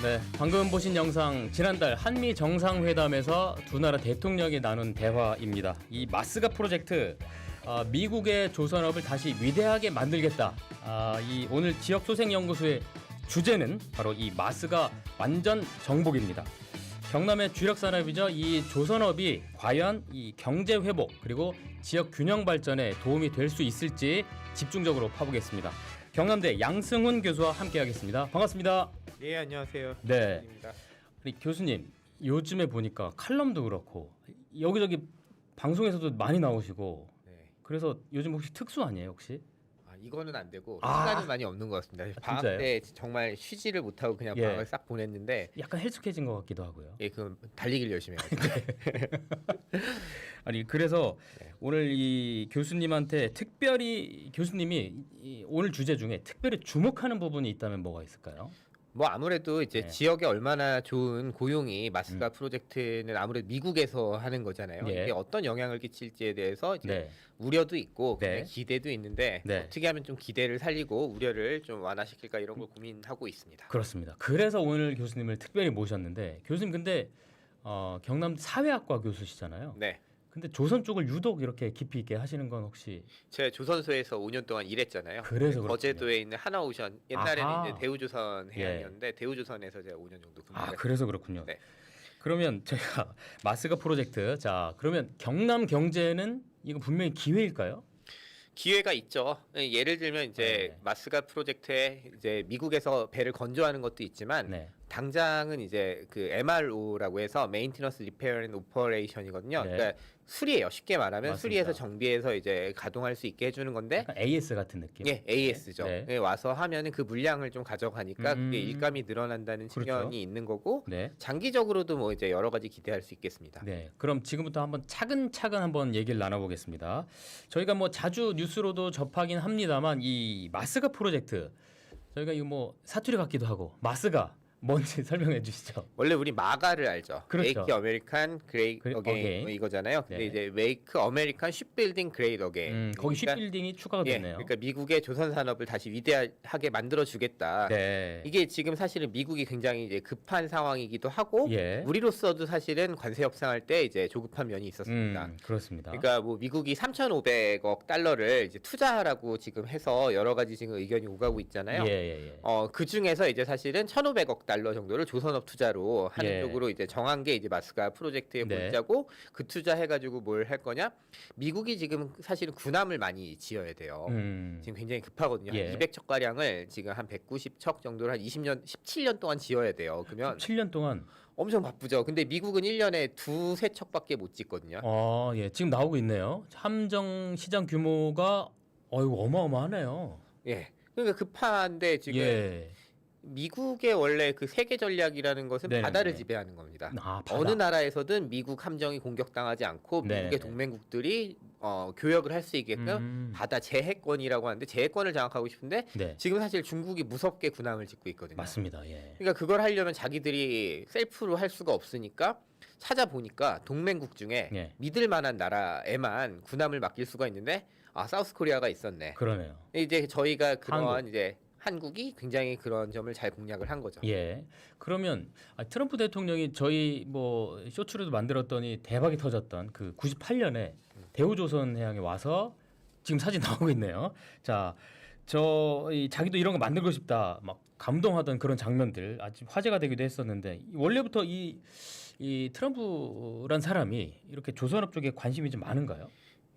네, 방금 보신 영상 지난달 한미 정상회담에서 두 나라 대통령이 나눈 대화입니다. 이 마스가 프로젝트, 미국의 조선업을 다시 위대하게 만들겠다. 이 오늘 지역소생연구소의 주제는 바로 이 마스가 완전 정복입니다. 경남의 주력 산업이죠. 이 조선업이 과연 이 경제 회복 그리고 지역 균형 발전에 도움이 될 수 있을지 집중적으로 파보겠습니다. 경남대 양승훈 교수와 함께하겠습니다. 반갑습니다. 예, 안녕하세요. 네. 입니다. 아니, 교수님, 요즘에 보니까 칼럼도 그렇고 여기저기 방송에서도 많이 나오시고 네. 그래서 요즘 혹시 특수 아니에요, 혹시? 이거는 안 되고 시간이 많이 없는 것 같습니다. 방학 진짜요? 때 정말 쉬지를 못하고 그냥 예. 방학을 싹 보냈는데 약간 헬쑥해진 것 같기도 하고요. 예, 그럼 달리기를 열심히 해야죠. 아니 그래서 네. 오늘 이 교수님한테 특별히 교수님이 오늘 주제 중에 특별히 주목하는 부분이 있다면 뭐가 있을까요? 뭐 아무래도 이제 네. 지역에 얼마나 좋은 고용이 마스가 프로젝트는 아무래도 미국에서 하는 거잖아요. 예. 이게 어떤 영향을 끼칠지에 대해서 이제 네. 우려도 있고 네. 그냥 기대도 있는데 네. 어떻게 하면 좀 기대를 살리고 우려를 좀 완화시킬까 이런 걸 고민하고 있습니다. 그렇습니다. 그래서 오늘 교수님을 특별히 모셨는데 교수님 근데 경남 사회학과 교수시잖아요. 네. 근데 조선 쪽을 유독 이렇게 깊이 있게 하시는 건 혹시 제가 조선소에서 5년 동안 일했잖아요. 그래서 그렇군요. 거제도에 있는 하나오션 옛날에는 아하. 이제 대우조선 예. 해양이었는데 대우조선에서 제가 5년 정도 근무를 그래서 그렇군요. 네. 그러면 저희가 마스가 프로젝트 자 그러면 경남 경제는 이거 분명히 기회일까요? 기회가 있죠. 예를 들면 이제 네. 마스가 프로젝트에 이제 미국에서 배를 건조하는 것도 있지만 네. 당장은 이제 그 MRO라고 해서 Maintenance, Repair and Operation이거든요. 네. 그러니까 수리예요. 쉽게 말하면 맞습니다. 수리해서 정비해서 이제 가동할 수 있게 해주는 건데 약간 AS 같은 느낌. 예, AS죠. 네. 예, 와서 하면은 그 물량을 좀 가져가니까 그게 일감이 늘어난다는 그렇죠. 측면이 있는 거고 네. 장기적으로도 뭐 이제 여러 가지 기대할 수 있겠습니다. 네, 그럼 지금부터 한번 차근차근 한번 얘기를 나눠보겠습니다. 저희가 뭐 자주 뉴스로도 접하긴 합니다만 이 마스가 프로젝트 저희가 이거 뭐 사투리 같기도 하고 마스가 뭔지 설명해 주시죠. 원래 우리 마가를 알죠. 그렇죠. Make American Great Again. Again 이거잖아요. 근데 네. 이제 Make American Shipbuilding Great Again. 거기 그러니까, 쉽빌딩이 추가가 예, 됐네요. 그러니까 미국의 조선 산업을 다시 위대하게 만들어 주겠다. 네. 이게 지금 사실은 미국이 굉장히 이제 급한 상황이기도 하고 예. 우리로서도 사실은 관세 협상할 때 이제 조급한 면이 있었습니다. 그렇습니다. 그러니까 뭐 미국이 3,500억 달러를 이제 투자하라고 지금 해서 여러 가지 지금 의견이 오가고 있잖아요. 예. 그 중에서 이제 사실은 1,500억 달러 정도를 조선업 투자로 하는 예. 쪽으로 이제 정한 게 이제 마스가 프로젝트의 네. 문자고 그 투자 해가지고 뭘 할 거냐? 미국이 지금 사실은 군함을 많이 지어야 돼요. 지금 굉장히 급하거든요. 예. 한 200척 가량을 지금 한 190척 정도를 한 20년, 17년 동안 지어야 돼요. 그러면 7년 동안 엄청 바쁘죠. 근데 미국은 1년에 2-3척밖에 못 짓거든요. 예, 지금 나오고 있네요. 함정 시장 규모가 이거 어마어마하네요. 예. 그러니까 급한데 지금 예. 미국의 원래 그 세계 전략이라는 것은 네네네. 바다를 지배하는 겁니다. 바다. 어느 나라에서든 미국 함정이 공격당하지 않고 네네네. 미국의 동맹국들이 교역을 할 수 있게끔 바다 제해권이라고 하는데 제해권을 장악하고 싶은데 네. 지금 사실 중국이 무섭게 군함을 짓고 있거든요. 맞습니다. 예. 그러니까 그걸 하려면 자기들이 셀프로 할 수가 없으니까 찾아보니까 동맹국 중에 예. 믿을 만한 나라에만 군함을 맡길 수가 있는데 사우스 코리아가 있었네. 그러네요. 이제 저희가 그런 한국. 이제 한국이 굉장히 그런 점을 잘 공략을 한 거죠. 예. 그러면 트럼프 대통령이 저희 뭐 쇼츠로도 만들었더니 대박이 터졌던 그 98년에 대우조선 해양에 와서 지금 사진 나오고 있네요. 자, 자기도 이런 거 만들고 싶다. 막 감동하던 그런 장면들 아주 화제가 되기도 했었는데 원래부터 이 트럼프란 사람이 이렇게 조선업 쪽에 관심이 좀 많은가요?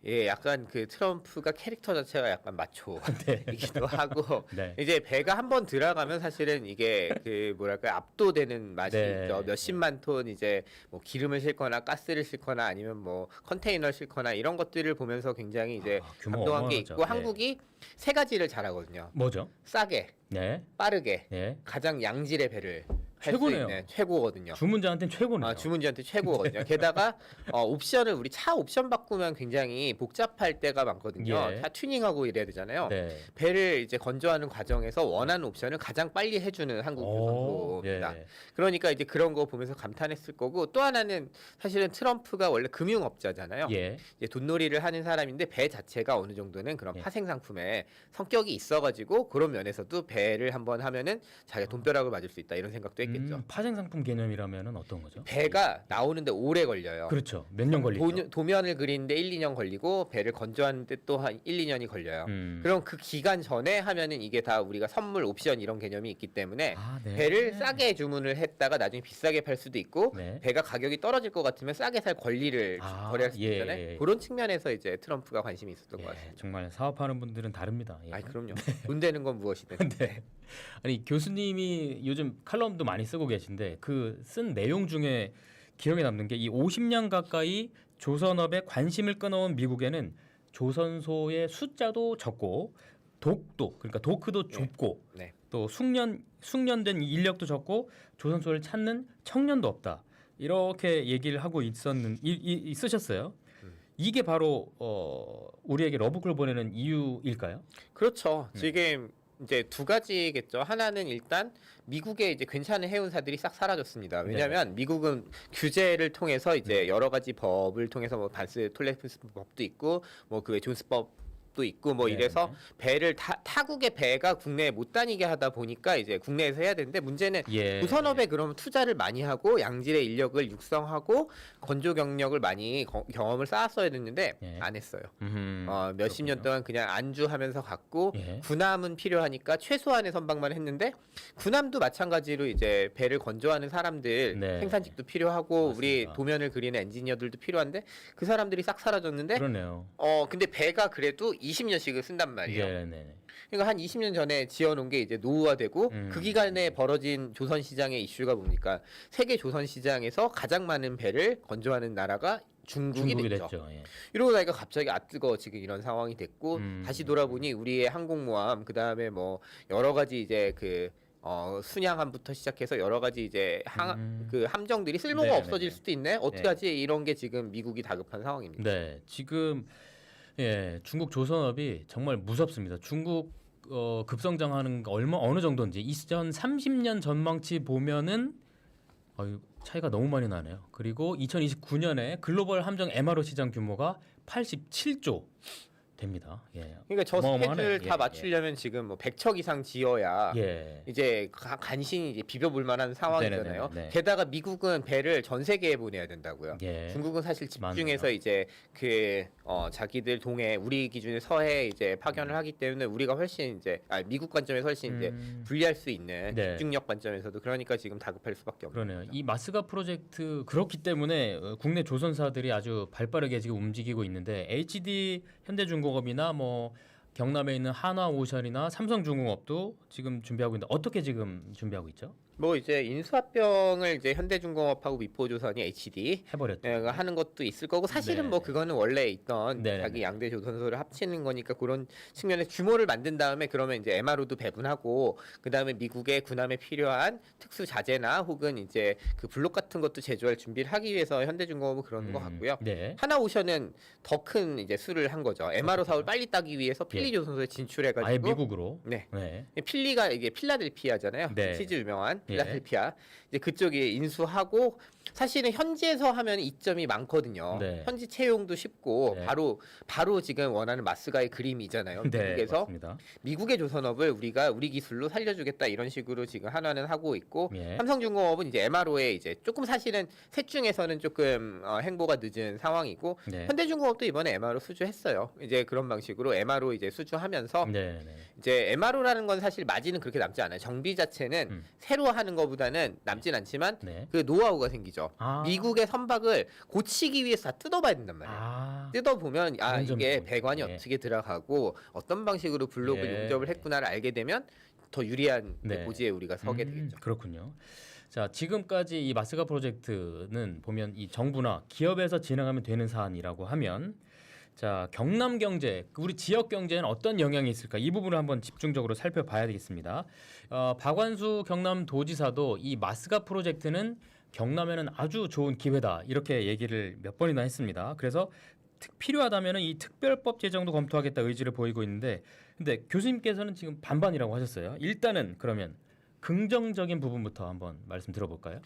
예, 약간 그 트럼프가 캐릭터 자체가 약간 마초이기도 하고 네. 이제 배가 한 번 들어가면 사실은 이게 그 뭐랄까 압도되는 맛이 네. 있죠. 몇십만 톤 이제 뭐 기름을 싣거나 가스를 싣거나 아니면 뭐 컨테이너 싣거나 이런 것들을 보면서 굉장히 이제 규모가 감동한 게 어마어마하죠. 있고 네. 한국이 세 가지를 잘하거든요. 뭐죠? 싸게, 네. 빠르게, 네. 가장 양질의 배를 할 수 최고네요. 있는 최고거든요. 주문자한테는 최고네요. 주문지한테 최고거든요. 게다가 옵션을 우리 차 옵션 바꾸면 굉장히 복잡할 때가 많거든요. 예. 차 튜닝하고 이래야 되잖아요. 네. 배를 이제 건조하는 과정에서 원하는 옵션을 가장 빨리 해주는 한국 교통부입니다. 예. 그러니까 이제 그런 거 보면서 감탄했을 거고 또 하나는 사실은 트럼프가 원래 금융업자잖아요. 예. 이제 돈놀이를 하는 사람인데 배 자체가 어느 정도는 그런 예. 파생 상품에 성격이 있어가지고 그런 면에서도 배를 한번 하면은 자기가 돈벼락을 맞을 수 있다 이런 생각도 했겠죠. 있겠죠. 파생 상품 개념이라면은 어떤 거죠? 배가 나오는데 오래 걸려요. 그렇죠. 몇 년 걸리죠. 도면을 그리는데 1, 2년 걸리고 배를 건조하는데 또 한 1, 2년이 걸려요. 그럼 그 기간 전에 하면은 이게 다 우리가 선물 옵션 이런 개념이 있기 때문에 네. 배를 싸게 주문을 했다가 나중에 비싸게 팔 수도 있고 네. 배가 가격이 떨어질 것 같으면 싸게 살 권리를 거래할 수 있잖아요. 그런 측면에서 이제 트럼프가 관심이 있었던 것 같습니다. 정말 사업하는 분들은 다릅니다. 예. 아, 그럼요. 돈 되는 건 무엇이든. 네. 아니 교수님이 요즘 칼럼도 많이 쓰고 계신데 그 쓴 내용 중에 기억에 남는 게 이 50년 가까이 조선업에 관심을 끊어온 미국에는 조선소의 숫자도 적고 독도 그러니까 도크도 좁고 네. 또 숙련된 인력도 적고 조선소를 찾는 청년도 없다. 이렇게 얘기를 하고 있으셨어요. 이게 바로 우리에게 러브콜 보내는 이유일까요? 그렇죠. 지금 이제 두 가지겠죠. 하나는 일단 미국의 이제 괜찮은 해운사들이 싹 사라졌습니다. 왜냐하면 미국은 규제를 통해서 이제 여러 가지 법을 통해서 뭐 반스 톨레프스 법도 있고 뭐 그 존스법 도 있고 뭐 이래서 배를 타국의 배가 국내에 못 다니게 하다 보니까 이제 국내에서 해야 되는데 문제는 조선업에 그러면 투자를 많이 하고 양질의 인력을 육성하고 건조 경력을 많이 경험을 쌓았어야 됐는데 안 했어요. 몇십 년 동안 그냥 안주하면서 갔고 군함은 필요하니까 최소한의 선박만 했는데 군함도 마찬가지로 이제 배를 건조하는 사람들 생산직도 필요하고 맞습니다. 우리 도면을 그리는 엔지니어들도 필요한데 그 사람들이 싹 사라졌는데 그러네요. 근데 배가 그래도 20년씩을 쓴단 말이에요. 그러니까 한 20년 전에 지어놓은 게 이제 노후화되고 그 기간에 벌어진 조선 시장의 이슈가 뭡니까? 세계 조선 시장에서 가장 많은 배를 건조하는 나라가 중국이 됐죠. 이러고 나니까 갑자기 뜨거워 지금 이런 상황이 됐고 다시 돌아보니 우리의 항공모함 그다음에 뭐 여러 가지 이제 그 순양함부터 시작해서 여러 가지 이제 그 함정들이 쓸모가 없어질 수도 있네. 어떻게 하지? 이런 게 지금 미국이 다급한 상황입니다. 네, 지금 중국 조선업이 정말 무섭습니다. 중국 급성장하는 거 어느 정도인지 2030년 전망치 보면은 차이가 너무 많이 나네요. 그리고 2029년에 글로벌 함정 MRO 시장 규모가 87조 됩니다. 그러니까 저 스케줄 다 맞추려면 지금 뭐 100척 이상 지어야 이제 간신히 이제 비벼볼 만한 상황이잖아요. 게다가 미국은 배를 전 세계에 보내야 된다고요. 중국은 사실 집중해서 이제 그 자기들 동해 우리 기준의 서해 이제 파견을 하기 때문에 우리가 훨씬 이제 미국 관점에서 훨씬 이제 불리할 수 있는 집중력 관점에서도 그러니까 지금 다급할 수밖에 없는 그러네요. 거죠. 이 마스가 프로젝트 그렇기 때문에 국내 조선사들이 아주 발빠르게 지금 움직이고 있는데 HD 현대중공업이나 뭐 경남에 있는 한화오션이나 삼성중공업도 지금 준비하고 있는데 어떻게 지금 준비하고 있죠? 뭐 이제 인수합병을 이제 현대중공업하고 미포조선이 HD 해버렸죠. 하는 것도 있을 거고 사실은 뭐 그거는 원래 있던 자기 양대 조선소를 합치는 거니까 그런 측면에서 규모를 만든 다음에 그러면 이제 MRO도 배분하고 그 다음에 미국의 군함에 필요한 특수 자재나 혹은 이제 그 블록 같은 것도 제조할 준비를 하기 위해서 현대중공업은 그러는 것 같고요. 하나오션은 더 큰 이제 수를 한 거죠. MRO 사업을 빨리 따기 위해서 필리 조선소에 진출해가지고 아예 미국으로. 필리가 이게 필라델피아잖아요. 치즈 유명한. 필라델피아 이제 그쪽에 인수하고 사실은 현지에서 하면 이점이 많거든요. 현지 채용도 쉽고 바로 지금 원하는 마스가의 그림이잖아요. 미국에서 미국의 조선업을 우리가 우리 기술로 살려주겠다 이런 식으로 지금 한화는 하고 있고 삼성중공업은 이제 MRO에 이제 조금 사실은 셋 중에서는 조금 행보가 늦은 상황이고 현대중공업도 이번에 MRO 수주했어요. 이제 그런 방식으로 MRO 이제 수주하면서 이제 MRO라는 건 사실 마진은 그렇게 남지 않아요. 정비 자체는 새로 하는 것보다는 남진 않지만 그 노하우가 생기죠. 미국의 선박을 고치기 위해서 다 뜯어봐야 된단 말이에요. 뜯어보면 이게 배관이 어떻게 들어가고 어떤 방식으로 블록을 용접을 했구나를 알게 되면 더 유리한 고지에 우리가 서게 되겠죠. 그렇군요. 자, 지금까지 이 마스가 프로젝트는 보면 이 정부나 기업에서 진행하면 되는 사안이라고 하면 자, 경남 경제, 우리 지역 경제에는 어떤 영향이 있을까? 이 부분을 한번 집중적으로 살펴봐야 되겠습니다. 박완수 경남도지사도 이 마스가 프로젝트는 경남에는 아주 좋은 기회다 이렇게 얘기를 몇 번이나 했습니다. 그래서 필요하다면 이 특별법 제정도 검토하겠다 의지를 보이고 있는데, 근데 교수님께서는 지금 반반이라고 하셨어요. 일단은 그러면 긍정적인 부분부터 한번 말씀 들어볼까요?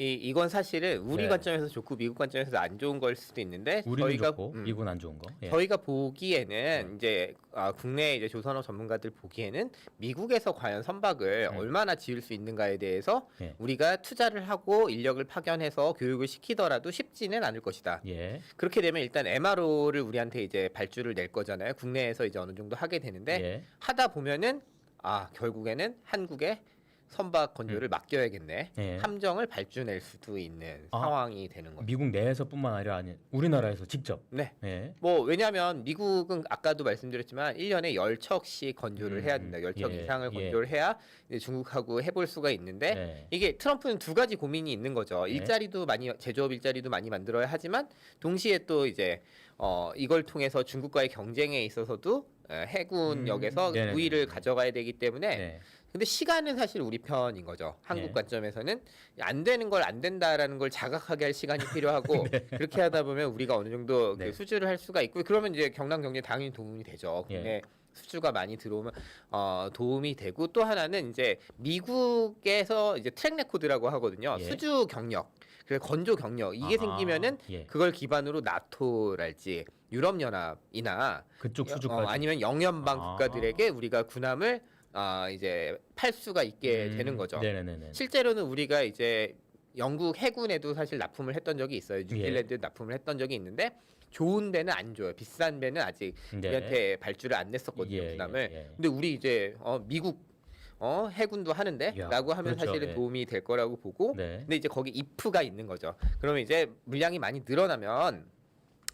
이건 사실은 우리 네. 관점에서 좋고 미국 관점에서 안 좋은 걸 수도 있는데 우리는 저희가 좋고 미국은 안 좋은 거. 예. 저희가 보기에는 이제 국내 이제 조선업 전문가들 보기에는 미국에서 과연 선박을 얼마나 지을 수 있는가에 대해서 예. 우리가 투자를 하고 인력을 파견해서 교육을 시키더라도 쉽지는 않을 것이다. 예. 그렇게 되면 일단 MRO를 우리한테 이제 발주를 낼 거잖아요. 국내에서 이제 어느 정도 하게 되는데 예. 하다 보면은 결국에는 한국에 선박 건조를 맡겨야겠네. 예. 함정을 발주낼 수도 있는 상황이 되는 거죠. 미국 내에서뿐만 아니라 우리나라에서 직접. 네. 예. 뭐 왜냐하면 미국은 아까도 말씀드렸지만 1년에 10척씩 건조를 해야 된다. 10척 예. 이상을 예. 건조를 해야 이제 중국하고 해볼 수가 있는데 예. 이게 트럼프는 두 가지 고민이 있는 거죠. 예. 일자리도 많이 제조업 일자리도 많이 만들어야 하지만 동시에 또 이제 이걸 통해서 중국과의 경쟁에 있어서도 해군역에서 네네네. 우위를 가져가야 되기 때문에 네. 근데 시간은 사실 우리 편인 거죠. 한국 네. 관점에서는 안 되는 걸 안 된다라는 걸 자각하게 할 시간이 필요하고 그렇게 하다 보면 우리가 어느 정도 네. 그 수주를 할 수가 있고 그러면 이제 경남 경제에 당연히 도움이 되죠. 예. 근데 수주가 많이 들어오면 도움이 되고 또 하나는 이제 미국에서 이제 트랙 레코드라고 하거든요. 예. 수주 경력. 그래서 건조 경력 이게 생기면은 예. 그걸 기반으로 나토랄지 유럽연합이나 그쪽 수주까지. 아니면 영연방 국가들에게 우리가 군함을 이제 팔 수가 있게 되는 거죠. 네네네. 실제로는 우리가 이제 영국 해군에도 사실 납품을 했던 적이 있어요. 뉴질랜드 납품을 했던 적이 있는데 좋은 배는 안 줘요. 비싼 배는 아직 네. 우리한테 발주를 안 냈었거든요. 예, 군함을. 예, 예. 근데 우리 이제 미국 해군도 하는데 야, 라고 하면 그렇죠. 사실은 예. 도움이 될 거라고 보고 네. 근데 이제 거기 if가 있는 거죠. 그러면 이제 물량이 많이 늘어나면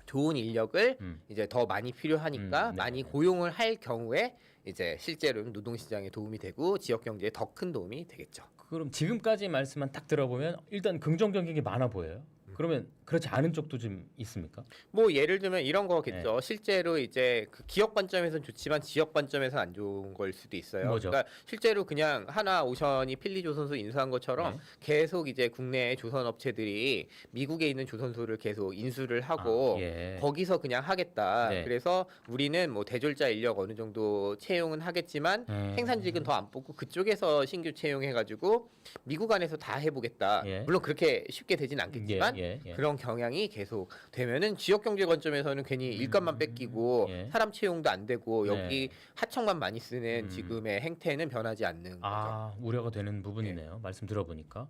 좋은 인력을 이제 더 많이 필요하니까 네. 많이 고용을 할 경우에 이제 실제로는 노동시장에 도움이 되고 지역 경제에 더 큰 도움이 되겠죠. 그럼 지금까지 말씀만 딱 들어보면 일단 긍정적인 게 많아 보여요. 그러면 그렇지 않은 쪽도 좀 있습니까? 뭐 예를 들면 이런 거겠죠. 네. 실제로 이제 그 기업 관점에서는 좋지만 지역 관점에서는 안 좋은 걸 수도 있어요. 뭐죠? 그러니까 실제로 그냥 하나 오션이 필리조선소 인수한 것처럼 네. 계속 이제 국내 조선 업체들이 미국에 있는 조선소를 계속 인수를 하고 예. 거기서 그냥 하겠다. 네. 그래서 우리는 뭐 대졸자 인력 어느 정도 채용은 하겠지만 생산직은 더 안 뽑고 그쪽에서 신규 채용해가지고 미국 안에서 다 해보겠다. 예. 물론 그렇게 쉽게 되진 않겠지만 예. 그런 경향이 계속 되면은 지역 경제 관점에서는 괜히 일감만 뺏기고 예. 사람 채용도 안 되고 네. 여기 하청만 많이 쓰는 지금의 행태는 변하지 않는 거죠. 우려가 되는 부분이네요. 말씀 들어보니까.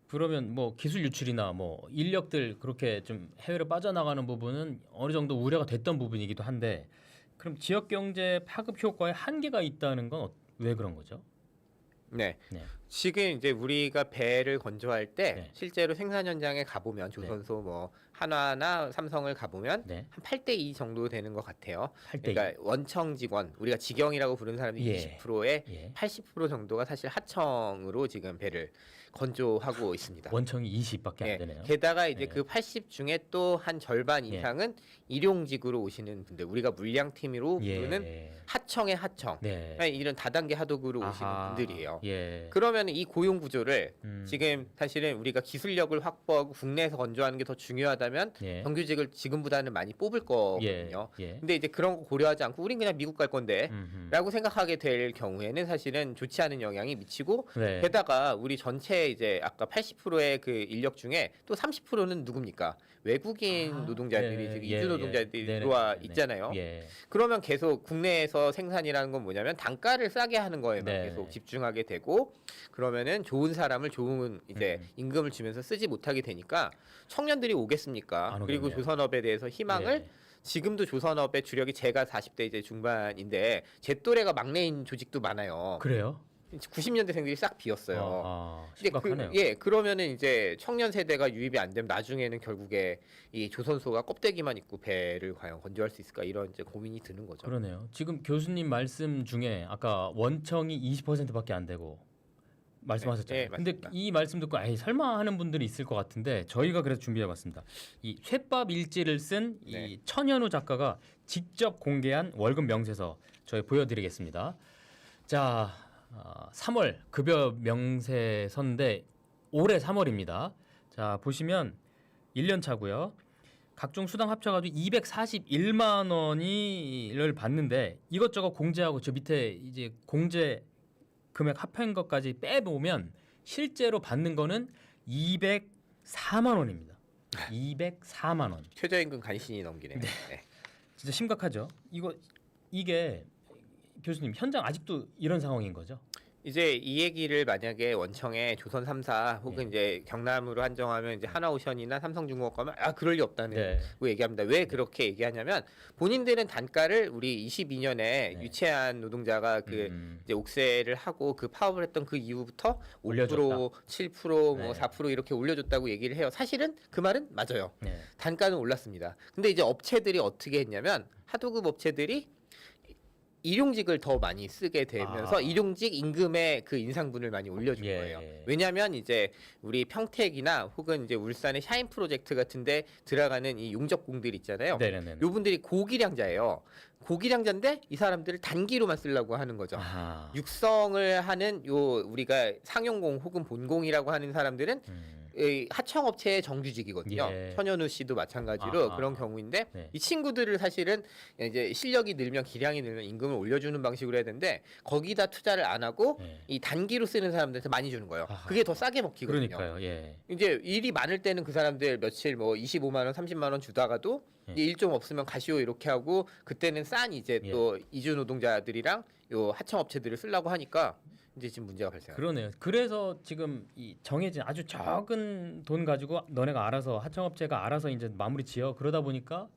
그러면 뭐 기술 유출이나 뭐 인력들 그렇게 좀 해외로 빠져나가는 부분은 어느 정도 우려가 됐던 부분이기도 한데 그럼 지역 경제 파급 효과에 한계가 있다는 건 왜 그런 거죠? 네. 네. 지금 이제 우리가 배를 건조할 때 네. 실제로 생산 현장에 가보면 조선소 뭐 한화나 삼성을 가보면 네. 한 8대2 정도 되는 것 같아요. 8대2. 그러니까 원청 직원 우리가 직영이라고 부르는 사람이 예. 20%에 예. 80% 정도가 사실 하청으로 지금 배를 건조하고 있습니다. 원청이 20밖에 안 예, 되네요. 게다가 이제 예. 그 80 중에 또 한 절반 예. 이상은 일용직으로 오시는 분들, 우리가 물량팀으로 부르는 예. 하청의 하청, 네. 이런 다단계 하도급으로 오시는 아하. 분들이에요. 예. 그러면 이 고용 구조를 음. 지금 사실은 우리가 기술력을 확보하고 국내에서 건조하는 게 더 중요하다면 예. 정규직을 지금보다는 많이 뽑을 거거든요. 예. 근데 이제 그런 거 고려하지 않고 우린 그냥 미국 갈 건데 라고 생각하게 될 경우에는 사실은 좋지 않은 영향이 미치고 네. 게다가 우리 전체 이제 아까 80%의 그 인력 중에 또 30%는 누굽니까? 외국인 노동자들이 지금 이주 노동자들이 들어와 있잖아요. 예. 그러면 계속 국내에서 생산이라는 건 뭐냐면 단가를 싸게 하는 거에만 네. 계속 집중하게 되고 그러면은 좋은 사람을 좋은 이제 임금을 주면서 쓰지 못하게 되니까 청년들이 오겠습니까? 안 그리고 오겠네요. 조선업에 대해서 희망을 예. 지금도 조선업의 주력이 제가 40대 이제 중반인데 제 또래가 막내인 조직도 많아요. 그래요? 90년대생들이 싹 비었어요. 근데 심각하네요. 그러면은 이제 청년 세대가 유입이 안 되면 나중에는 결국에 이 조선소가 껍데기만 입고 배를 과연 건조할 수 있을까 이런 이제 고민이 드는 거죠. 그러네요. 지금 교수님 말씀 중에 아까 원청이 20%밖에 안 되고 말씀하셨잖아요. 네, 근데 맞습니다. 이 말씀 듣고 설마 하는 분들이 있을 것 같은데 저희가 그래서 준비해봤습니다. 이 쇳밥 일지를 쓴 이 네. 천현우 작가가 직접 공개한 월급 명세서 저희 보여드리겠습니다. 자, 3월 급여 명세서인데 올해 3월입니다. 자, 보시면 1년 차고요. 각종 수당 합쳐가지고 241만 원을 받는데 이것저것 공제하고 저 밑에 이제 공제 금액 합한 것까지 빼보면 실제로 받는 거는 204만 원입니다. 204만 원. 최저임금 간신히 넘기네요. 네. 네. 진짜 심각하죠. 이게 교수님 현장 아직도 이런 상황인 거죠? 이제 이 얘기를 만약에 원청에 조선 3사 혹은 이제 경남으로 한정하면 이제 하나오션이나 삼성중공업 가면 그럴 리 없다는 거 얘기합니다. 왜 그렇게 얘기하냐면 본인들은 단가를 우리 22년에 유치한 노동자가 이제 옥세를 하고 그 파업을 했던 그 이후부터 5%, 7%, 뭐 4% 이렇게 올려줬다고 얘기를 해요. 사실은 그 말은 맞아요. 단가는 올랐습니다. 근데 이제 업체들이 어떻게 했냐면 하도급 업체들이 일용직을 더 많이 쓰게 되면서 일용직 임금의 그 인상분을 많이 올려준 거예요. 왜냐하면 이제 우리 평택이나 혹은 이제 울산의 샤인 프로젝트 같은데 들어가는 이 용접공들 있잖아요. 요 분들이 고기량자예요. 고기량자인데 이 사람들을 단기로만 쓰려고 하는 거죠. 육성을 하는 요 우리가 상용공 혹은 본공이라고 하는 사람들은 이 하청업체의 정규직이거든요. 천연우 씨도 마찬가지로 그런 경우인데 이 친구들을 사실은 이제 실력이 늘면 기량이 늘면 임금을 올려주는 방식으로 해야 되는데 거기다 투자를 안 하고 이 단기로 쓰는 사람들한테 많이 주는 거예요. 그게 더 싸게 먹히거든요. 그러니까요. 이제 일이 많을 때는 그 사람들 며칠 뭐 25만 원, 30만 원 주다가도 일 좀 없으면 가시오 이렇게 하고 그때는 싼 이제 또 이주 노동자들이랑 요 하청업체들을 쓰려고 하니까 이제 지금 문제가 발생해요. 그러네요. 그래서 지금 이 정해진 아주 적은 돈 가지고 너네가 알아서 하청업체가 알아서 이제 마무리 지어 그러다 보니까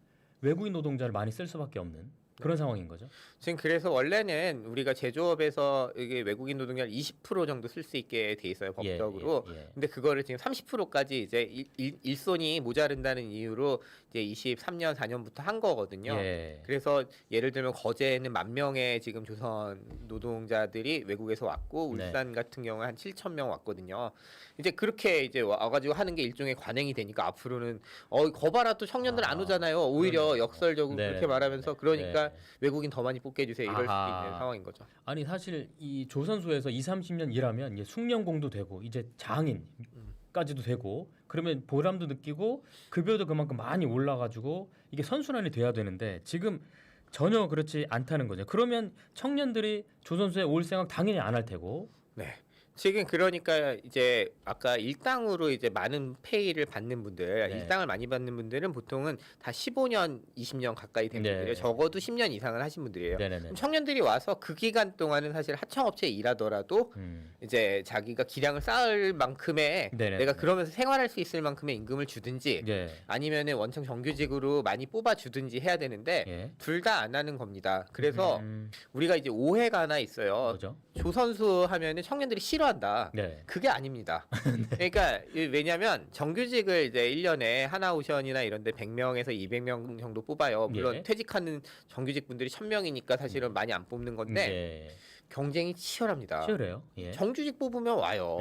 외국인 노동자를 많이 쓸 수밖에 없는 그런 상황인 거죠. 지금 그래서 원래는 우리가 제조업에서 이게 외국인 노동자를 20% 정도 쓸 수 있게 돼 있어요 법적으로. 근데 그거를 지금 30%까지 이제 일손이 모자른다는 이유로 이제 23년 4년부터 한 거거든요. 그래서 예를 들면 거제에는 10,000명의 지금 조선 노동자들이 외국에서 왔고 울산 같은 경우는 한 7,000명 왔거든요. 이제 그렇게 이제 와가지고 하는 게 일종의 관행이 되니까 앞으로는 거봐라 또 청년들 안 오잖아요. 오히려 역설적으로 그렇게 말하면서 그러니까 외국인 더 많이 뽑게 해주세요. 이럴 수도 있는 상황인 거죠. 아니 사실 이 조선소에서 20-30년 일하면 이제 숙련공도 되고 이제 장인까지도 되고 그러면 보람도 느끼고 급여도 그만큼 많이 올라가지고 이게 선순환이 돼야 되는데 지금 전혀 그렇지 않다는 거죠. 그러면 청년들이 조선소에 올 생각 당연히 안 할 테고. 지금 그러니까 이제 아까 일당으로 이제 많은 페이를 받는 분들, 일당을 많이 받는 분들은 보통은 다 15년, 20년 가까이 된 분들이에요. 적어도 10년 이상을 하신 분들이에요. 그럼 청년들이 와서 그 기간 동안은 사실 하청업체에 일하더라도 이제 자기가 기량을 쌓을 만큼의 내가 그러면서 생활할 수 있을 만큼의 임금을 주든지 아니면은 원청 정규직으로 많이 뽑아주든지 해야 되는데 둘 다 안 하는 겁니다. 그래서 우리가 이제 오해가 하나 있어요. 뭐죠? 조선소 하면은 청년들이 싫어한다. 그게 아닙니다. 그러니까 왜냐하면 정규직을 이제 1년에 하나오션이나 이런데 100명에서 200명 정도 뽑아요. 물론 퇴직하는 정규직 분들이 1,000명이니까 사실은 많이 안 뽑는 건데 경쟁이 치열합니다. 치열해요. 정규직 뽑으면 와요.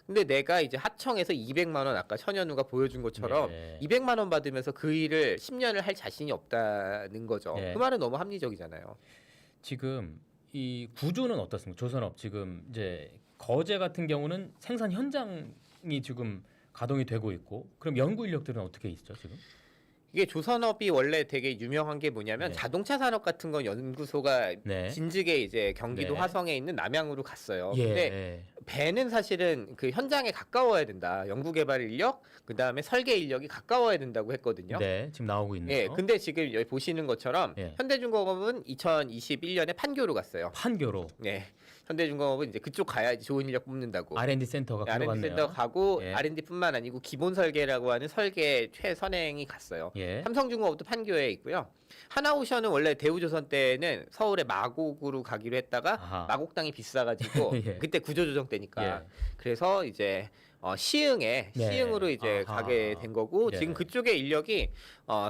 근데 내가 이제 하청에서 200만 원 아까 천연우가 보여준 것처럼 200만 원 받으면서 그 일을 10년을 할 자신이 없다는 거죠. 그 말은 너무 합리적이잖아요. 지금 이 구조는 어떻습니까? 조선업 지금 이제 거제 같은 경우는 생산 현장이 지금 가동이 되고 있고 그럼 연구 인력들은 어떻게 있죠 지금? 이게 조선업이 원래 되게 유명한 게 뭐냐면 자동차 산업 같은 건 연구소가 진즉에 이제 경기도 화성에 있는 남양으로 갔어요. 근데 배는 사실은 그 현장에 가까워야 된다. 연구개발 인력, 그 다음에 설계 인력이 가까워야 된다고 했거든요. 지금 나오고 있네요. 근데 지금 여기 보시는 것처럼 현대중공업은 2021년에 판교로 갔어요. 판교로. 현대중공업은 이제 그쪽 가야지 좋은 인력 뽑는다고. R&D 센터가 R&D 센터 가고 R&D뿐만 아니고 기본 설계라고 하는 설계 최선행이 갔어요. 삼성중공업도 판교에 있고요. 하나오션은 원래 대우조선 때는 서울의 마곡으로 가기로 했다가 마곡당이 비싸가지고 그때 구조조정 때니까 그래서 이제 시흥으로 이제 가게 된 거고 지금 그쪽에 인력이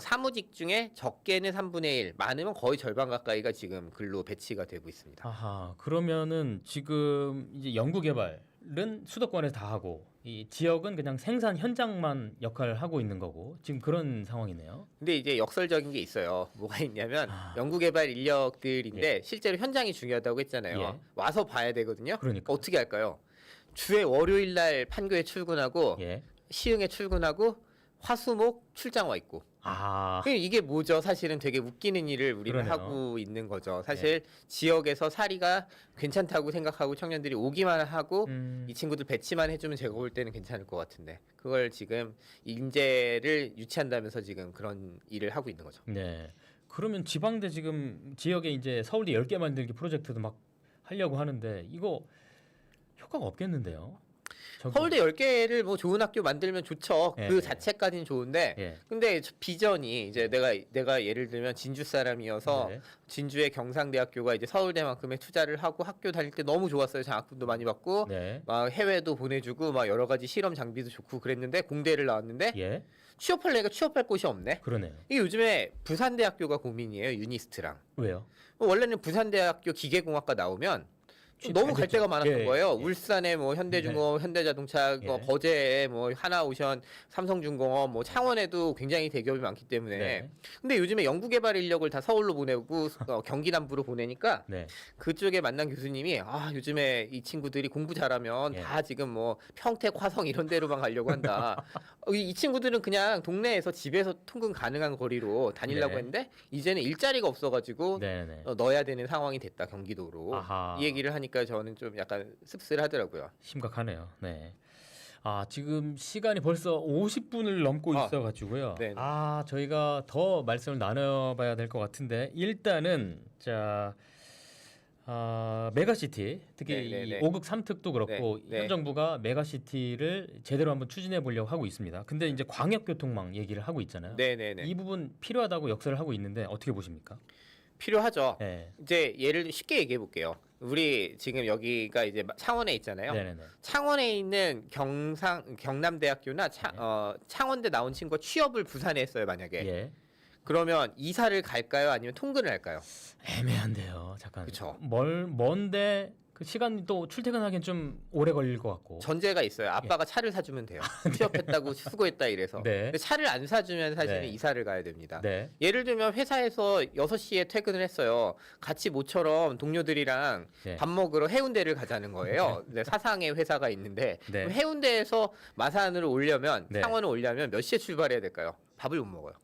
사무직 중에 적게는 3분의 1, 많으면 거의 절반 가까이가 지금 근로 배치가 되고 있습니다. 그러면은 지금 이제 연구개발은 수도권에서 다 하고 이 지역은 그냥 생산 현장만 역할을 하고 있는 거고 지금 그런 상황이네요. 근데 이제 역설적인 게 있어요. 뭐가 있냐면 연구개발 인력들인데 실제로 현장이 중요하다고 했잖아요. 와서 봐야 되거든요. 그러니까 어떻게 할까요? 주에 월요일 날 판교에 출근하고 시흥에 출근하고 화수목 출장 와 있고 이게 뭐죠? 사실은 되게 웃기는 일을 우리는 그러네요. 하고 있는 거죠. 사실 지역에서 사리가 괜찮다고 생각하고 청년들이 오기만 하고 이 친구들 배치만 해주면 제가 볼 때는 괜찮을 것 같은데 그걸 지금 인재를 유치한다면서 지금 그런 일을 하고 있는 거죠. 네. 그러면 지방대 지금 지역에 이제 서울대 10개 만들기 프로젝트도 막 하려고 하는데 이거 효과가 없겠는데요? 서울대 10개를 뭐 좋은 학교 만들면 좋죠. 예, 그 예. 자체까지는 좋은데 예. 근데 비전이 이제 내가 예를 들면 진주 사람이어서 네. 진주의 경상대학교가 이제 서울대만큼의 투자를 하고 학교 다닐 때 너무 좋았어요. 장학금도 많이 받고 네. 막 해외도 보내주고 막 여러 가지 실험 장비도 좋고 그랬는데 공대를 나왔는데 예. 취업할 곳이 없네. 그러네요. 이게 요즘에 부산대학교가 고민이에요. 유니스트랑. 왜요? 원래는 부산대학교 기계공학과 나오면 너무 갈 데가 많았던 예, 거예요. 예. 울산에 뭐 현대중공업, 현대자동차, 예. 거제에 뭐 하나오션, 삼성중공업, 뭐 창원에도 굉장히 대기업이 많기 때문에. 네. 근데 요즘에 연구개발 인력을 다 서울로 보내고 경기 남부로 보내니까 네. 그쪽에 만난 교수님이 요즘에 이 친구들이 공부 잘하면 예. 다 지금 뭐 평택, 화성 이런 데로만 가려고 한다. 이 친구들은 그냥 동네에서 집에서 통근 가능한 거리로 다니려고 네. 했는데 이제는 일자리가 없어가지고 네, 네. 넣어야 되는 상황이 됐다 경기도로. 아하. 이 얘기를 하니까 저는 좀 약간 씁쓸하더라고요. 심각하네요. 네. 지금 시간이 벌써 50분을 넘고 있어 가지고요. 네네. 저희가 더 말씀을 나눠 봐야 될 것 같은데 일단은 자 메가시티 특히 네네네. 이 5극 3특도 그렇고 네, 네. 현 정부가 메가시티를 제대로 한번 추진해 보려고 하고 있습니다. 근데 이제 광역교통망 얘기를 하고 있잖아요. 네네네. 이 부분 필요하다고 역설을 하고 있는데 어떻게 보십니까? 필요하죠. 네. 이제 예를 쉽게 얘기해 볼게요. 우리 지금 여기가 이제 창원에 있잖아요. 네네네. 창원에 있는 경남대학교나 창원대 나온 친구가 취업을 부산에 했어요. 만약에 예. 그러면 이사를 갈까요? 아니면 통근을 할까요? 애매한데요. 잠깐. 그쵸. 먼데 그 시간 또 출퇴근하기엔 좀 오래 걸릴 것 같고. 전제가 있어요. 아빠가 차를 사주면 돼요. 취업했다고 수고했다 이래서. 네. 근데 차를 안 사주면 사실은 네. 이사를 가야 됩니다. 네. 예를 들면 회사에서 6시에 퇴근을 했어요. 같이 모처럼 동료들이랑 네. 밥 먹으러 해운대를 가자는 거예요. 네, 사상의 회사가 있는데 네. 그럼 해운대에서 마산으로 오려면 네. 창원을 오려면 몇 시에 출발해야 될까요? 밥을 못 먹어요.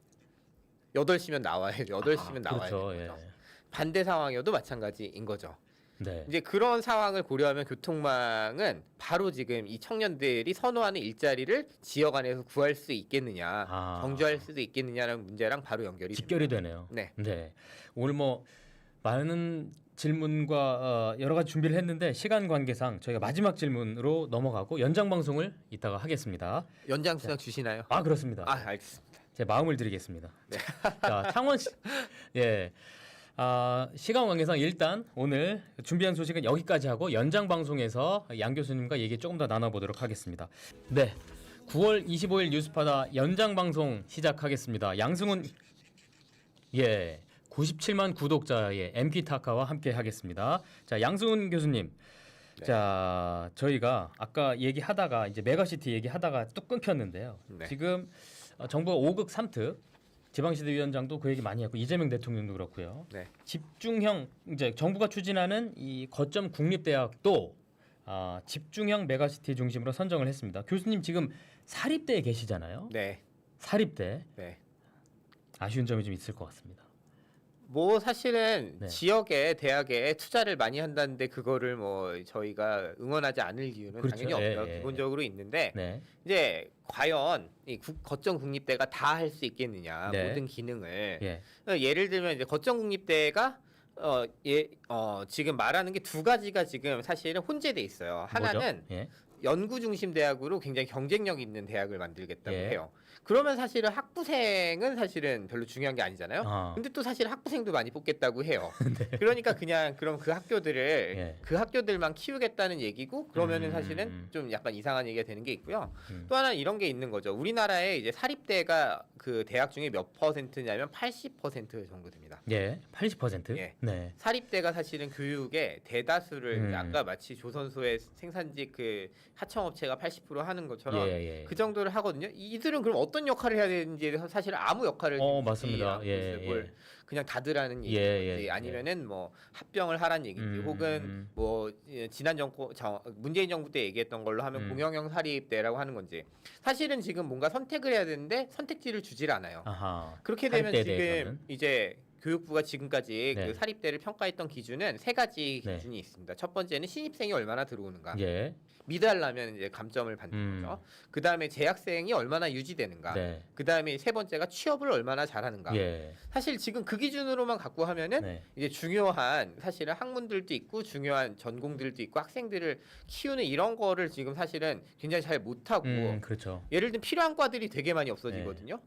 8시면 나와야 돼요. 8시면 나와야 그렇죠. 되는 예. 거죠. 반대 상황이어도 마찬가지인 거죠. 네. 이제 그런 상황을 고려하면 교통망은 바로 지금 이 청년들이 선호하는 일자리를 지역 안에서 구할 수 있겠느냐, 정주할 수도 있겠느냐라는 문제랑 바로 연결이 직결이 됩니다. 되네요. 네. 오늘 뭐 많은 질문과 여러 가지 준비를 했는데 시간 관계상 저희가 마지막 질문으로 넘어가고 연장 방송을 이따가 하겠습니다. 연장 수당 주시나요? 그렇습니다. 알겠습니다. 제 마음을 드리겠습니다. 네. 자, 창원 시, 예. 시간 관계상 일단 오늘 준비한 소식은 여기까지 하고 연장 방송에서 양 교수님과 얘기 조금 더 나눠보도록 하겠습니다. 네, 9월 25일 뉴스파다 연장 방송 시작하겠습니다. 양승훈 97만 구독자의 MP타카와 함께 하겠습니다. 자, 양승훈 교수님. 네. 자, 저희가 아까 얘기하다가 이제 메가시티 얘기하다가 뚝 끊겼는데요. 네. 지금 정부가 5극 3특 지방시도위원장도 그 얘기 많이 했고 이재명 대통령도 그렇고요. 네. 집중형 이제 정부가 추진하는 이 거점 국립대학도 집중형 메가시티 중심으로 선정을 했습니다. 교수님 지금 사립대에 계시잖아요. 네. 사립대 네. 아쉬운 점이 좀 있을 것 같습니다. 뭐 사실은 네. 지역에 대학에 투자를 많이 한다는데 그거를 뭐 저희가 응원하지 않을 이유는 그렇죠. 당연히 없죠. 예. 기본적으로 있는데 네. 이제 과연 이 거점 국립대가 다 할 수 있겠느냐 네. 모든 기능을 예. 예를 들면 이제 거점 국립대가 지금 말하는 게 두 가지가 지금 사실은 혼재돼 있어요. 하나는 뭐죠? 예. 연구 중심 대학으로 굉장히 경쟁력 있는 대학을 만들겠다고 예. 해요. 그러면 사실은 학부생은 사실은 별로 중요한 게 아니잖아요. 근데 또 사실 학부생도 많이 뽑겠다고 해요. 네. 그러니까 그냥 그럼 그 학교들을 예. 그 학교들만 키우겠다는 얘기고 그러면은 사실은 좀 약간 이상한 얘기가 되는 게 있고요. 또 하나 이런 게 있는 거죠. 우리나라에 이제 사립대가 그 대학 중에 몇 퍼센트냐면 80% 정도 됩니다. 예. 80%? 예. 네. 사립대가 사실은 교육의 대다수를 이제 음. 아까 마치 조선소의 생산직 그 하청업체가 80% 하는 것처럼 예. 그 정도를 하거든요. 이들은 그럼 어떤 역할을 해야 되는지에 대해서 사실 아무 역할을 맞습니다. 뭘 그냥 닫으라는 얘기인지 아니면은 뭐 합병을 하라는 얘기인지 혹은 뭐 지난 정권 문재인 정부 때 얘기했던 걸로 하면 공영형 사립대라고 하는 건지 사실은 지금 뭔가 선택을 해야 되는데 선택지를 주질 않아요. 그렇게 되면 지금 대해서는? 이제 교육부가 지금까지 그 사립대를 평가했던 기준은 세 가지 기준이 있습니다. 첫 번째는 신입생이 얼마나 들어오는가. 미달라면 이제 감점을 받는 거죠. 그 다음에 재학생이 얼마나 유지되는가. 그 다음에 세 번째가 취업을 얼마나 잘하는가. 사실 지금 그 기준으로만 갖고 하면은 이제 중요한 사실은 학문들도 있고 중요한 전공들도 있고 학생들을 키우는 이런 거를 지금 사실은 굉장히 잘 못하고. 그렇죠. 예를 들면 필요한 과들이 되게 많이 없어지거든요.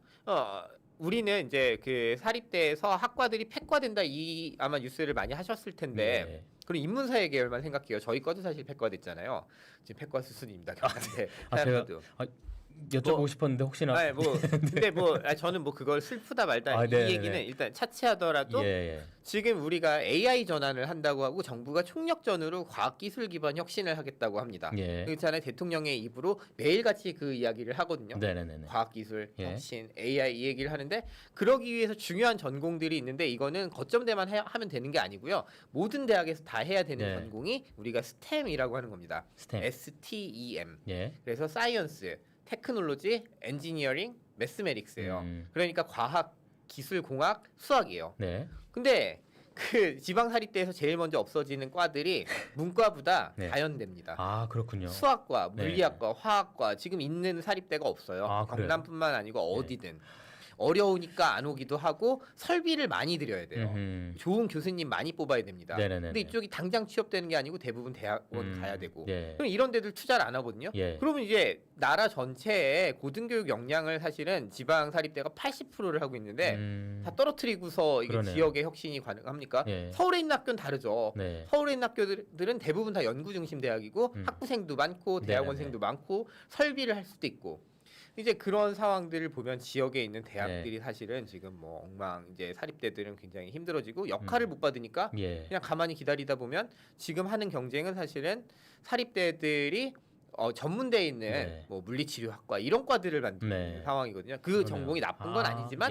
우리는 이제 그 사립대에서 학과들이 폐과된다 이 아마 뉴스를 많이 하셨을 텐데. 그리고 인문사회 계열만 생각해요. 저희 거도 사실 폐과됐잖아요. 지금 폐과 수순입니다. 경남대 사람들도. 여쭤보고 싶었는데 혹시나. 근데 저는 그걸 슬프다 말다 이 얘기는 일단 차치하더라도 지금 우리가 AI 전환을 한다고 하고 정부가 총력전으로 과학기술 기반 혁신을 하겠다고 합니다. 그렇잖아요. 대통령의 입으로 매일같이 그 이야기를 하거든요. 과학기술 혁신, AI 이 얘기를 하는데 그러기 위해서 중요한 전공들이 있는데 이거는 거점대만 하면 되는 게 아니고요. 모든 대학에서 다 해야 되는 전공이 우리가 STEM이라고 하는 겁니다. STEM. 그래서 사이언스, 테크놀로지, 엔지니어링, 매스메릭스예요. 그러니까 과학, 기술, 공학, 수학이에요. 근데 그 지방사립대에서 제일 먼저 없어지는 과들이 문과보다 자연대입니다. 그렇군요. 수학과, 물리학과, 화학과 지금 있는 사립대가 없어요. 경남뿐만 아니고 어디든. 어려우니까 안 오기도 하고 설비를 많이 들여야 돼요. 좋은 교수님 많이 뽑아야 됩니다. 근데 이쪽이 당장 취업되는 게 아니고 대부분 대학원 가야 되고 그럼 이런 데들 투자를 안 하거든요. 그러면 이제 나라 전체의 고등교육 역량을 사실은 지방사립대가 80%를 하고 있는데 다 떨어뜨리고서 이게 지역의 혁신이 가능합니까? 서울에 있는 학교는 다르죠. 서울에 있는 학교들은 대부분 다 연구 중심 대학이고 학부생도 많고 대학원생도 많고 설비를 할 수도 있고 이제 그런 상황들을 보면 지역에 있는 대학들이 사실은 지금 이제 사립대들은 굉장히 힘들어지고 역할을 못 받으니까 그냥 가만히 기다리다 보면 지금 하는 경쟁은 사실은 사립대들이 전문대에 있는 물리치료학과 이런 과들을 만드는 상황이거든요. 그 전공이 나쁜 건 아니지만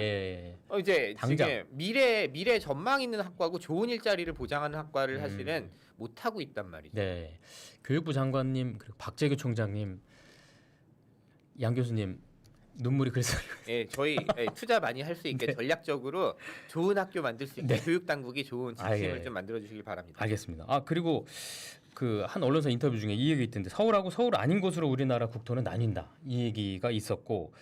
이제 당장. 지금 미래 전망 있는 학과고 좋은 일자리를 보장하는 학과를 사실은 못 하고 있단 말이죠. 교육부 장관님 그리고 박재규 총장님 양 교수님 눈물이 그래서 저희 투자 많이 할 수 있게 전략적으로 좋은 학교 만들 수 있게 교육 당국이 좋은 지침을 좀 만들어 주시길 바랍니다. 알겠습니다. 그리고 그 한 언론사 인터뷰 중에 이 얘기 있던데 서울하고 서울 아닌 곳으로 우리나라 국토는 나뉜다 이 얘기가 있었고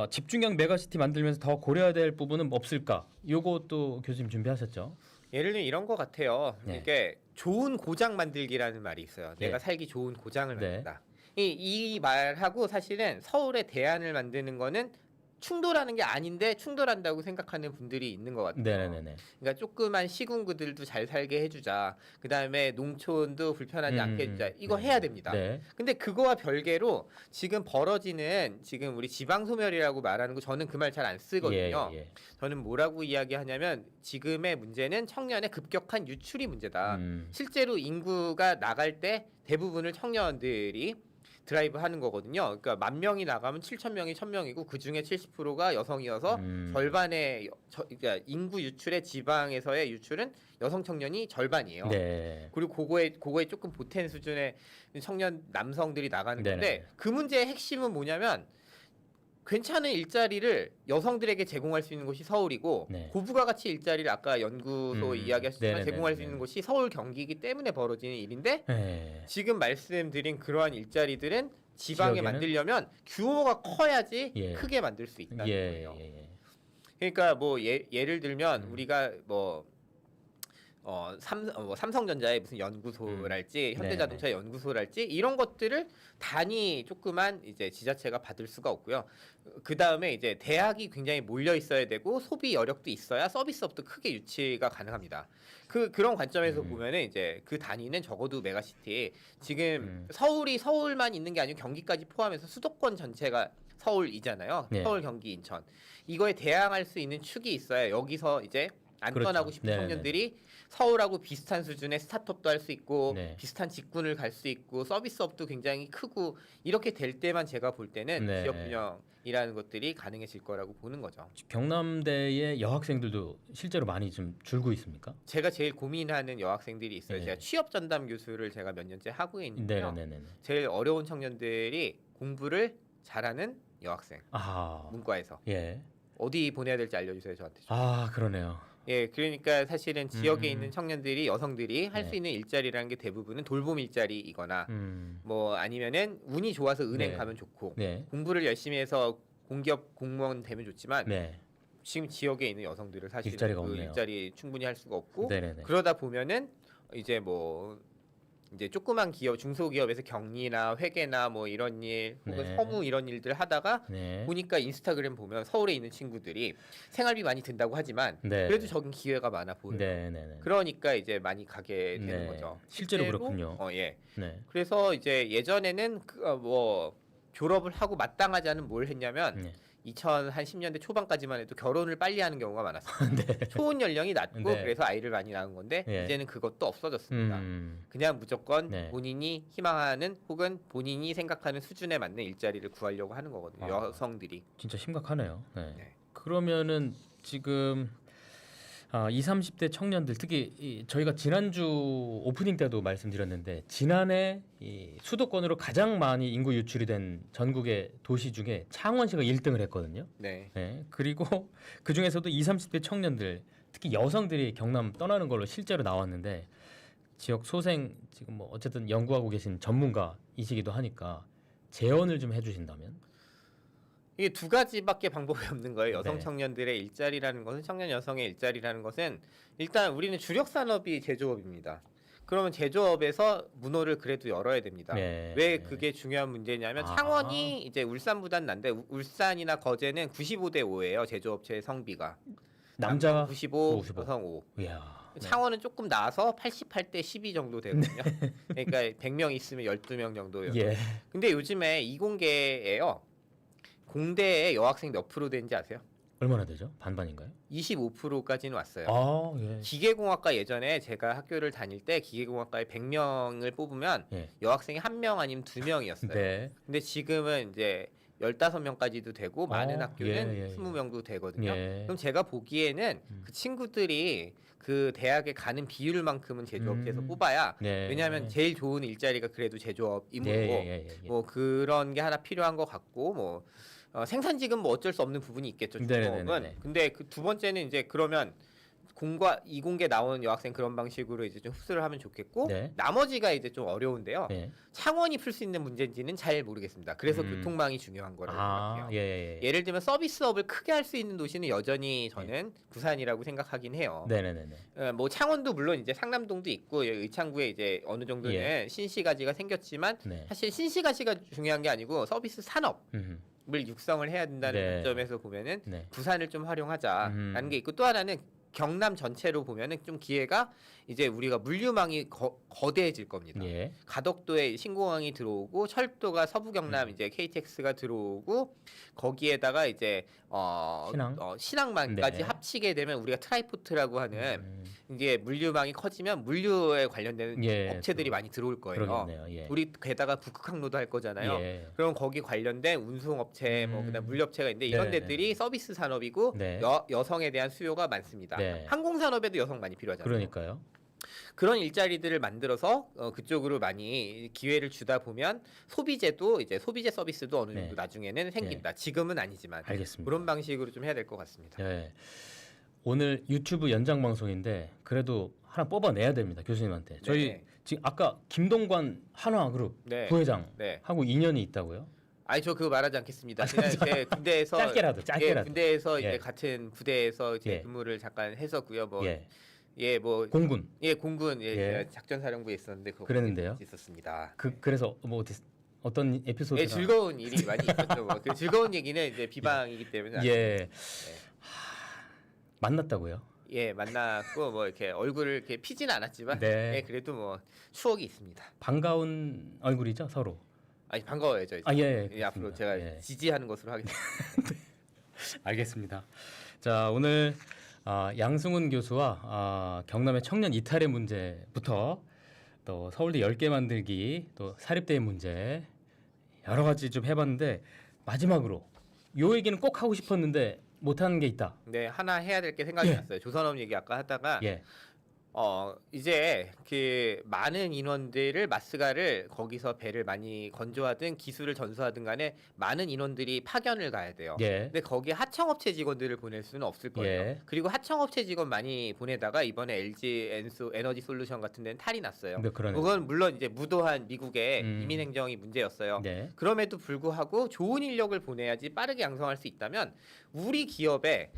집중형 메가시티 만들면서 더 고려해야 될 부분은 없을까? 요것도 교수님 준비하셨죠? 예를 들면 이런 것 같아요. 이게 좋은 고장 만들기라는 말이 있어요. 내가 살기 좋은 고장을 만든다. 이 말하고 사실은 서울에 대안을 만드는 거는 충돌하는 게 아닌데 충돌한다고 생각하는 분들이 있는 것 같아요. 그러니까 조그만 시군구들도 잘 살게 해주자. 그 다음에 농촌도 불편하지 않게 해주자. 이거 해야 됩니다. 근데 그거와 별개로 지금 벌어지는 지금 우리 지방소멸이라고 말하는 거 저는 그 말 잘 안 쓰거든요. 저는 뭐라고 이야기하냐면 지금의 문제는 청년의 급격한 유출이 문제다. 실제로 인구가 나갈 때 대부분을 청년들이 드라이브 하는 거거든요. 그러니까 10,000명이 나가면 7,000명이 1,000명이고 그 중에 70%가 여성이어서 절반의 그러니까 인구 유출의 지방에서의 유출은 여성 청년이 절반이에요. 그리고 그거에 조금 보탠 수준의 청년 남성들이 나가는 건데 그 문제의 핵심은 뭐냐면 괜찮은 일자리를 여성들에게 제공할 수 있는 곳이 서울이고 고부가 가치 일자리를 아까 연구소 이야기하셨지만 제공할 수 있는 곳이 서울 경기이기 때문에 벌어지는 일인데 지금 말씀드린 그러한 일자리들은 지방에 만들려면 규모가 커야지 크게 만들 수 있다는 거예요. 그러니까 예를 들면 우리가 삼성전자의 무슨 연구소랄지 현대자동차 연구소랄지 이런 것들을 단위 조그만 이제 지자체가 받을 수가 없고요. 그 다음에 이제 대학이 굉장히 몰려 있어야 되고 소비 여력도 있어야 서비스업도 크게 유치가 가능합니다. 그런 관점에서 보면은 이제 그 단위는 적어도 메가시티 지금 서울만 있는 게 아니고 경기까지 포함해서 수도권 전체가 서울이잖아요. 서울, 경기, 인천 이거에 대항할 수 있는 축이 있어야 여기서 이제 안 그렇죠. 떠나고 싶은 네네네. 청년들이 서울하고 비슷한 수준의 스타트업도 할 수 있고 네. 비슷한 직군을 갈 수 있고 서비스업도 굉장히 크고 이렇게 될 때만 제가 볼 때는 네. 지역균형이라는 것들이 가능해질 거라고 보는 거죠. 경남대의 여학생들도 실제로 많이 좀 줄고 있습니까? 제가 제일 고민하는 여학생들이 있어요. 네. 제가 취업 전담 교수를 제가 몇 년째 하고 있는데요. 네네네. 제일 어려운 청년들이 공부를 잘하는 여학생. 아, 문과에서 예. 어디 보내야 될지 알려주세요 저한테. 아, 그러네요. 예, 그러니까 사실은 지역에 있는 청년들이 여성들이 할 수 네. 있는 일자리라는 게 대부분은 돌봄 일자리이거나 음, 뭐 아니면은 운이 좋아서 은행 네. 가면 좋고 네. 공부를 열심히 해서 공기업 공무원 되면 좋지만 네. 지금 지역에 있는 여성들을 사실 일자리가 그 없네요. 일자리 충분히 할 수가 없고 네네네. 그러다 보면은 이제 뭐 이제 조그만 기업 중소기업에서 격리나 회계나 뭐 이런 일 혹은 네. 서무 이런 일들 하다가 네. 보니까 인스타그램 보면 서울에 있는 친구들이 생활비 많이 든다고 하지만 네. 그래도 적은 기회가 많아 보여요. 네네네. 그러니까 이제 많이 가게 되는 네. 거죠. 실제로 그렇군요. 예. 네. 그래서 이제 예전에는 뭐 졸업을 하고 마땅하지 않은 뭘 했냐면 네. 2010년대 초반까지만 해도 결혼을 빨리 하는 경우가 많았어요. 네. 초혼 연령이 낮고 네. 그래서 아이를 많이 낳은 건데 네. 이제는 그것도 없어졌습니다. 음, 그냥 무조건 네. 본인이 희망하는 혹은 본인이 생각하는 수준에 맞는 일자리를 구하려고 하는 거거든요. 아. 여성들이. 진짜 심각하네요. 네. 네. 그러면은 지금 20, 30대 청년들 특히 저희가 지난주 오프닝 때도 말씀드렸는데 지난해 이 수도권으로 가장 많이 인구 유출이 된 전국의 도시 중에 창원시가 1등을 했거든요. 네. 네. 그리고 그 중에서도 20, 30대 청년들 특히 여성들이 경남 떠나는 걸로 실제로 나왔는데 지역 소생 지금 뭐 어쨌든 연구하고 계신 전문가이시기도 하니까 재언을 좀 해주신다면. 이게 두 가지밖에 방법이 없는 거예요. 여성 네. 청년들의 일자리라는 것은 청년 여성의 일자리라는 것은 일단 우리는 주력 산업이 제조업입니다. 그러면 제조업에서 문호를 그래도 열어야 됩니다. 네. 왜 그게 중요한 문제냐면 아. 창원이 이제 울산보단 난데 울산이나 거제는 95대 5예요. 제조업체의 성비가. 남자 95, 55. 여성 5. 이야. 네. 창원은 조금 나아서 88대 12 정도 되거든요. 그러니까 100명 있으면 12명 정도예요. 예. 근데 요즘에 이공계예요. 공대에 여학생 몇 프로 되는지 아세요? 얼마나 되죠? 반반인가요? 25%까지는 왔어요. 아, 예. 기계공학과 예전에 제가 학교를 다닐 때 기계공학과에 100명을 뽑으면 예. 여학생이 1명 아니면 2명이었어요. 네. 근데 지금은 이제 15명까지도 되고 많은 학교는 예, 예. 20명도 되거든요. 예. 그럼 제가 보기에는 그 친구들이 그 대학에 가는 비율만큼은 제조업체에서 뽑아야 네. 왜냐하면 제일 좋은 일자리가 그래도 제조업이고 예. 뭐 그런 게 하나 필요한 것 같고 뭐 생산직은 뭐 어쩔 수 없는 부분이 있겠죠. 네네네네. 중공업은. 근데 그 두 번째는 이제 그러면 공과 이공계 나오는 여학생 그런 방식으로 이제 좀 흡수를 하면 좋겠고 네. 나머지가 이제 좀 어려운데요. 예. 창원이 풀 수 있는 문제인지는 잘 모르겠습니다. 그래서 교통망이 중요한 거라고 생각해요. 예. 예를 들면 서비스업을 크게 할 수 있는 도시는 여전히 저는 부산이라고 생각하긴 해요. 네네네. 뭐 창원도 물론 이제 상남동도 있고 의창구에 이제 어느 정도는 신시가지가 생겼지만 네. 사실 신시가지가 중요한 게 아니고 서비스 산업 음. 을 육성을 해야 된다는 네. 관점에서 보면은 네. 부산을 좀 활용하자라는 음. 게 있고 또 하나는 경남 전체로 보면은 좀 기회가 이제 우리가 물류망이 거대해질 겁니다. 예. 가덕도에 신공항이 들어오고 철도가 서부 경남 이제 KTX가 들어오고 거기에다가 이제 신항만까지 네. 합치게 되면 우리가 트라이포트라고 하는 이제 물류망이 커지면 물류에 관련된 업체들이 많이 들어올 거예요. 그러겠네요. 예. 우리 게다가 북극항로도 할 거잖아요. 예. 그럼 거기 관련된 운송업체, 뭐 그다음 물류업체가 있는데 이런 네. 데들이 서비스 산업이고 네. 여성에 대한 수요가 많습니다. 네. 항공산업에도 여성 많이 필요하잖아요. 그러니까요. 그런 일자리들을 만들어서 그쪽으로 많이 기회를 주다 보면 소비재도 이제 소비재 서비스도 어느 정도 네. 나중에는 생긴다. 지금은 아니지만 알겠습니다. 그런 방식으로 좀 해야 될 것 같습니다. 예. 오늘 유튜브 연장 방송인데 그래도 하나 뽑아내야 됩니다. 교수님한테. 저희 네. 지금 아까 김동관 한화그룹 네. 부회장 네. 하고 인연이 있다고요? 아니 저 그거 말하지 않겠습니다. 그냥 제 군대에서 짧게라도. 군대에서 예. 이제 같은 부대에서 이제 예. 근무를 잠깐 했었고요. 뭐 예. 뭐 공군. 공군 예. 제가 작전사령부에 있었는데 그거 그랬는데요? 있었습니다. 그래서 뭐 어떤 에피소드가 예, 즐거운 일이 많이 있었죠. 그 즐거운 얘기는 이제 비방이기 때문에 예. 만났다고요? 예 만났고 뭐 이렇게 얼굴을 이렇게 피지는 않았지만 네. 예, 그래도 뭐 추억이 있습니다. 반가운 얼굴이죠, 서로. 아니 반가워요 저희. 예. 앞으로 제가 예. 지지하는 것으로 하겠습니다. 알겠습니다. 자, 오늘 양승훈 교수와 경남의 청년 이탈의 문제부터 또 서울대 10개 만들기, 또 사립대의 문제 여러 가지 좀 해봤는데 마지막으로 요 얘기는 꼭 하고 싶었는데 못하는 게 있다. 네, 하나 해야 될 게 생각이 났어요. 조선업 얘기 아까 하다가 이제 그 많은 인원들을 마스가를 거기서 배를 많이 건조하든 기술을 전수하든 간에 많은 인원들이 파견을 가야 돼요. 근데 거기에 하청업체 직원들을 보낼 수는 없을 거예요. 그리고 하청업체 직원 많이 보내다가 이번에 LG 에너지 솔루션 같은 데는 탈이 났어요. 그건 물론 이제 무도한 미국의 이민행정이 문제였어요. 그럼에도 불구하고 좋은 인력을 보내야지 빠르게 양성할 수 있다면 우리 기업에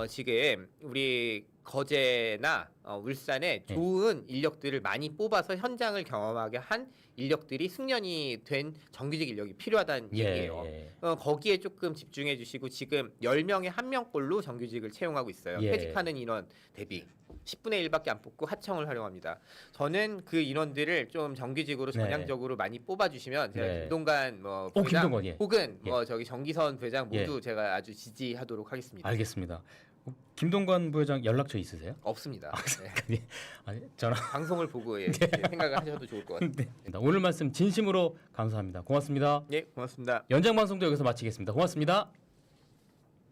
지금 우리 거제나 울산에 좋은 인력들을 많이 뽑아서 현장을 경험하게 한 인력들이 승련이 된 정규직 인력이 필요하다는 얘기예요. 거기에 조금 집중해 주시고 지금 10명에 1명꼴로 정규직을 채용하고 있어요. 퇴직하는 인원 대비 10분의 1밖에 안 뽑고 하청을 활용합니다. 저는 그 인원들을 좀 정규직으로 전향적으로 많이 뽑아주시면 제가 김동관 부회장 혹은 저기 정기선 부회장 모두 제가 아주 지지하도록 하겠습니다. 알겠습니다. 김동관 부회장 연락처 있으세요? 없습니다. 아니, 전화 방송을 보고 생각을 하셔도 좋을 것 같아요. 오늘 말씀 진심으로 감사합니다. 고맙습니다. 네, 고맙습니다. 연장 방송도 여기서 마치겠습니다. 고맙습니다.